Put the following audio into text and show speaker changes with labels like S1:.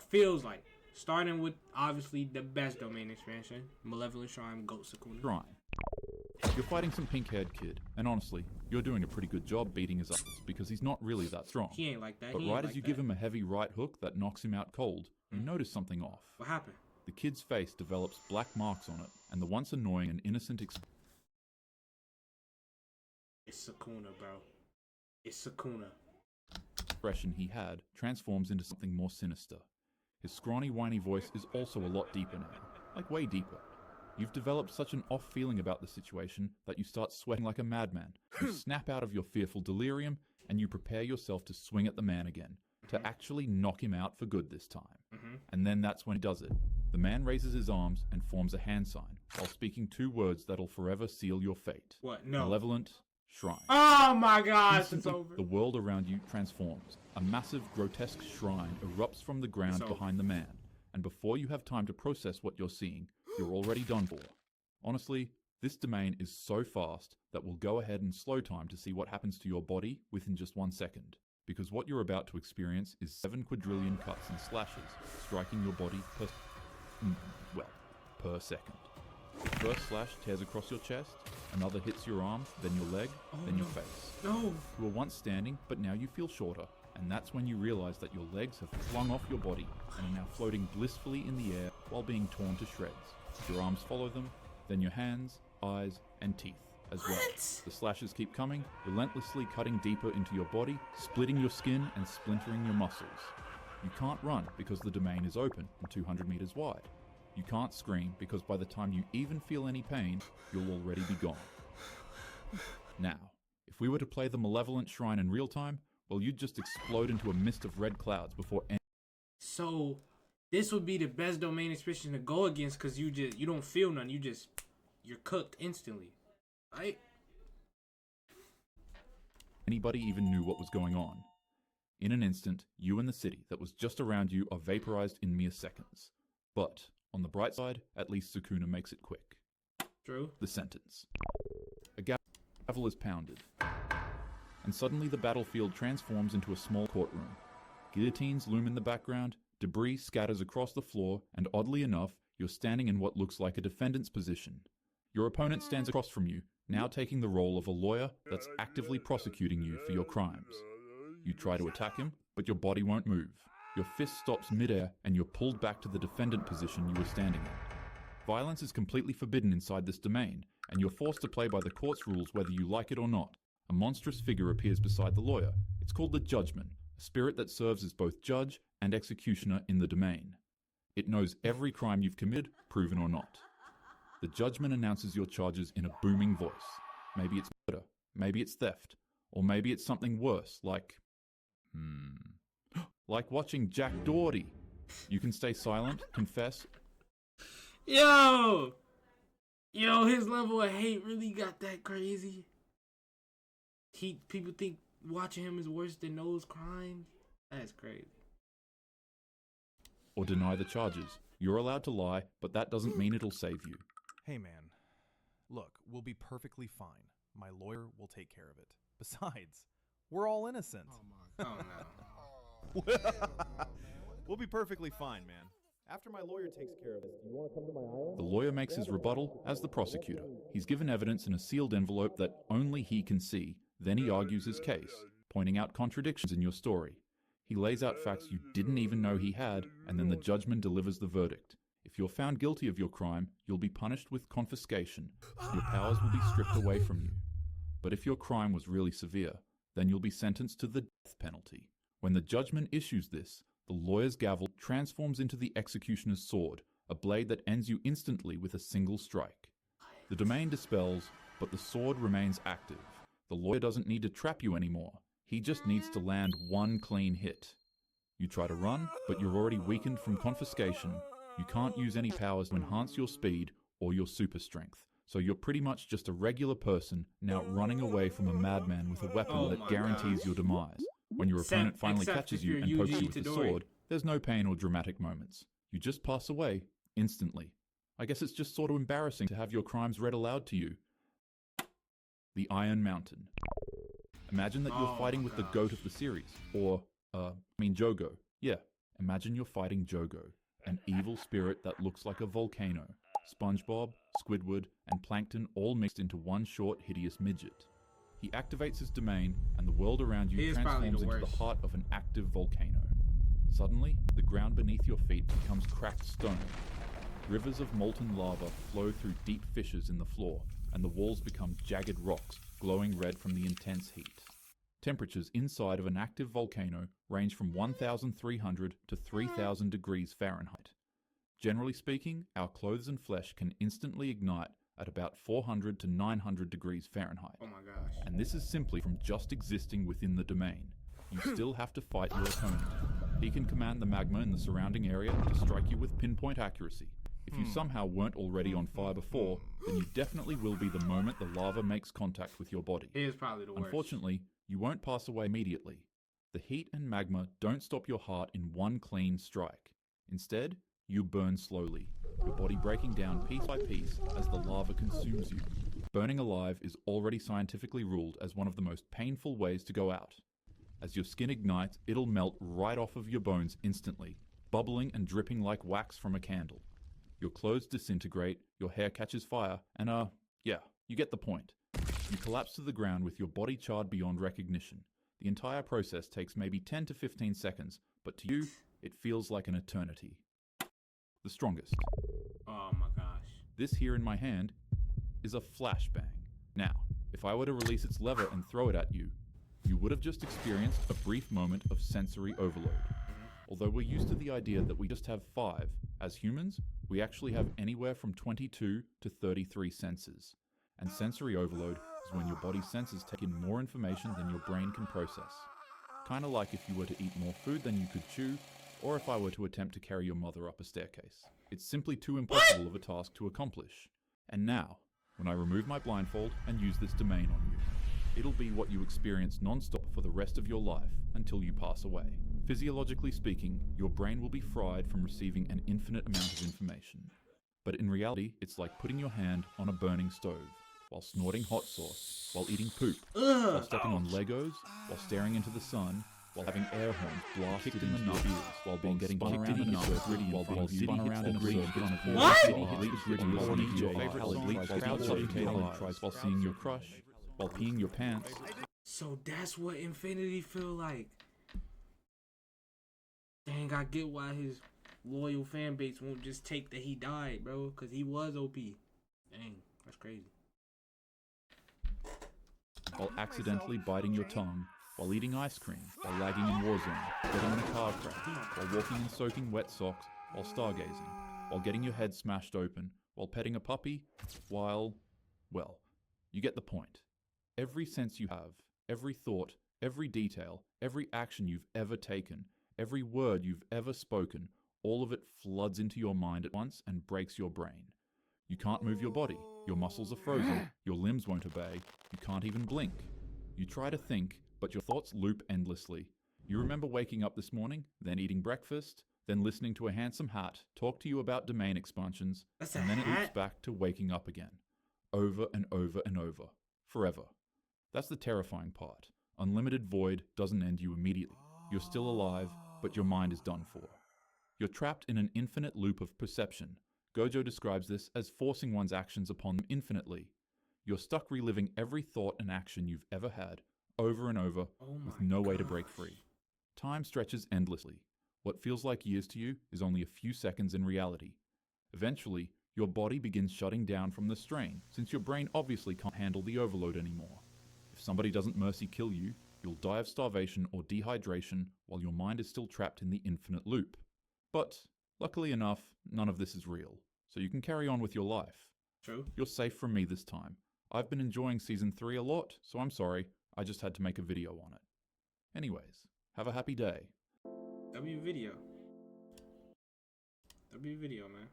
S1: feels like. Starting with obviously the best domain expansion, Malevolent Shrine, Goat Sukuna.
S2: Shrine. You're fighting some pink-haired kid, and honestly, you're doing a pretty good job beating his ass because he's not really that strong.
S1: He ain't like that.
S2: But right as you give him a heavy right hook that knocks him out cold, you notice something off.
S1: What happened?
S2: The kid's face develops black marks on it, and the once annoying and innocent
S1: It's Sukuna, bro. It's Sukuna.
S2: expression he had transforms into something more sinister. His scrawny, whiny voice is also a lot deeper now, like way deeper. You've developed such an off feeling about the situation that you start sweating like a madman. You snap out of your fearful delirium, and you prepare yourself to swing at the man again, to actually knock him out for good this time. And then that's when he does it. The man raises his arms and forms a hand sign, while speaking 2 words that'll forever seal your fate.
S1: What? No.
S2: Malevolent Shrine.
S1: Oh my gosh, it's
S2: Instantly,
S1: over.
S2: the world around you transforms. A massive, grotesque shrine erupts from the ground behind the man, and before you have time to process what you're seeing, you're already done for. Honestly, this domain is so fast that we'll go ahead and slow time to see what happens to your body within just 1 second, because what you're about to experience is 7 quadrillion cuts and slashes striking your body per second. The first slash tears across your chest, another hits your arm, then your leg, then your face.
S1: No.
S2: You were once standing, but now you feel shorter, and that's when you realize that your legs have flung off your body and are now floating blissfully in the air while being torn to shreds. Your arms follow them, then your hands, eyes, and teeth as well. The slashes keep coming, relentlessly cutting deeper into your body, splitting your skin and splintering your muscles. You can't run because the domain is open and 200 meters wide. You can't scream because by the time you even feel any pain, you'll already be gone. Now, if we were to play the Malevolent Shrine in real time, well, you'd just explode into a mist of red clouds before any.
S1: So, this would be the best domain expansion to go against because you don't feel none. You're cooked instantly, right?
S2: Anybody even knew what was going on. In an instant, you and the city that was just around you are vaporized in mere seconds. But, on the bright side, at least Sukuna makes it quick.
S1: True.
S2: The sentence. A gavel is pounded. And suddenly the battlefield transforms into a small courtroom. Guillotines loom in the background, debris scatters across the floor, and oddly enough, you're standing in what looks like a defendant's position. Your opponent stands across from you, now taking the role of a lawyer that's actively prosecuting you for your crimes. You try to attack him, but your body won't move. Your fist stops midair, and you're pulled back to the defendant position you were standing in. Violence is completely forbidden inside this domain, and you're forced to play by the court's rules whether you like it or not. A monstrous figure appears beside the lawyer. It's called the Judgment, a spirit that serves as both judge and executioner in the domain. It knows every crime you've committed, proven or not. The Judgment announces your charges in a booming voice. Maybe it's murder, maybe it's theft, or maybe it's something worse, like watching Jack Doherty. You can stay silent, confess.
S1: Yo, his level of hate really got that crazy. People think watching him is worse than those crimes. That's crazy.
S2: Or deny the charges. You're allowed to lie, but that doesn't mean it'll save you.
S3: Hey man, look, we'll be perfectly fine. My lawyer will take care of it. Besides, we're all innocent.
S1: Oh no.
S3: We'll be perfectly fine, man. After my lawyer takes care of it, you want to come to my island?
S2: The lawyer makes his rebuttal as the prosecutor. He's given evidence in a sealed envelope that only he can see. Then he argues his case, pointing out contradictions in your story. He lays out facts you didn't even know he had, and then the judgment delivers the verdict. If you're found guilty of your crime, you'll be punished with confiscation. Your powers will be stripped away from you. But if your crime was really severe, then you'll be sentenced to the death penalty. When the judgment issues this, the lawyer's gavel transforms into the executioner's sword, a blade that ends you instantly with a single strike. The domain dispels, but the sword remains active. The lawyer doesn't need to trap you anymore. He just needs to land one clean hit. You try to run, but you're already weakened from confiscation. You can't use any powers to enhance your speed or your super strength. So you're pretty much just a regular person now running away from a madman with a weapon that guarantees your demise. When your opponent finally catches you and pokes you with the sword, there's no pain or dramatic moments. You just pass away, instantly. I guess it's just sort of embarrassing to have your crimes read aloud to you. The Iron Mountain. Imagine that you're fighting with the GOAT of the series, or, Jogo. Yeah, Imagine you're fighting Jogo, an evil spirit that looks like a volcano. SpongeBob, Squidward, and Plankton all mixed into one short, hideous midget. He activates his domain, and the world around you transforms into the heart of an active volcano. Suddenly, the ground beneath your feet becomes cracked stone. Rivers of molten lava flow through deep fissures in the floor, and the walls become jagged rocks, glowing red from the intense heat. Temperatures inside of an active volcano range from 1,300 to 3,000 degrees Fahrenheit. Generally speaking, our clothes and flesh can instantly ignite at about 400 to 900 degrees Fahrenheit.
S1: Oh my gosh.
S2: And this is simply from just existing within the domain. You still have to fight your opponent. He can command the magma in the surrounding area to strike you with pinpoint accuracy. If you somehow weren't already on fire before, then you definitely will be the moment the lava makes contact with your body.
S1: It is probably the worst.
S2: Unfortunately, you won't pass away immediately. The heat and magma don't stop your heart in one clean strike. Instead, you burn slowly, your body breaking down piece by piece as the lava consumes you. Burning alive is already scientifically ruled as one of the most painful ways to go out. As your skin ignites, it'll melt right off of your bones instantly, bubbling and dripping like wax from a candle. Your clothes disintegrate, your hair catches fire, and yeah, you get the point. You collapse to the ground with your body charred beyond recognition. The entire process takes maybe 10 to 15 seconds, but to you, it feels like an eternity. The strongest.
S1: Oh my gosh.
S2: This here in my hand is a flashbang. Now, if I were to release its lever and throw it at you, you would have just experienced a brief moment of sensory overload. Although we're used to the idea that we just have 5, as humans, we actually have anywhere from 22 to 33 senses. And sensory overload is when your body's senses take in more information than your brain can process. Kinda like if you were to eat more food than you could chew, or if I were to attempt to carry your mother up a staircase. It's simply too impossible of a task to accomplish. And now, when I remove my blindfold and use this domain on you, it'll be what you experience non-stop for the rest of your life until you pass away. Physiologically speaking, your brain will be fried from receiving an infinite amount of information. But in reality, it's like putting your hand on a burning stove, while snorting hot sauce, while eating poop, while stepping on Legos, while staring into the sun, while having air horns blasted into your ears, while being getting spun around in a circle, while being spun around in a circle on a your favorite song, while seeing your crush, while peeing your pants.
S1: So that's what infinity feel like. Dang, I get why his loyal fan base won't just take that he died, bro. Cause he was OP. Dang, that's crazy.
S2: While accidentally biting your tongue, while eating ice cream, while lagging in Warzone, getting in a car crash, while walking in soaking wet socks, while stargazing, while getting your head smashed open, while petting a puppy, while, well, you get the point. Every sense you have, every thought, every detail, every action you've ever taken, every word you've ever spoken, all of it floods into your mind at once and breaks your brain. You can't move your body, your muscles are frozen, your limbs won't obey, you can't even blink. You try to think, but your thoughts loop endlessly. You remember waking up this morning, then eating breakfast, then listening to a handsome hat talk to you about domain expansions, and then it loops back to waking up again. Over and over and over. Forever. That's the terrifying part. Unlimited void doesn't end you immediately. You're still alive, but your mind is done for. You're trapped in an infinite loop of perception. Gojo describes this as forcing one's actions upon them infinitely. You're stuck reliving every thought and action you've ever had, over and over, with no way to break free. Time stretches endlessly. What feels like years to you is only a few seconds in reality. Eventually, your body begins shutting down from the strain, since your brain obviously can't handle the overload anymore. If somebody doesn't mercy kill you, you'll die of starvation or dehydration while your mind is still trapped in the infinite loop. But, luckily enough, none of this is real, so you can carry on with your life.
S1: True.
S2: You're safe from me this time. I've been enjoying Season 3 a lot, so I'm sorry, I just had to make a video on it. Anyways, have a happy day.
S1: W video, man.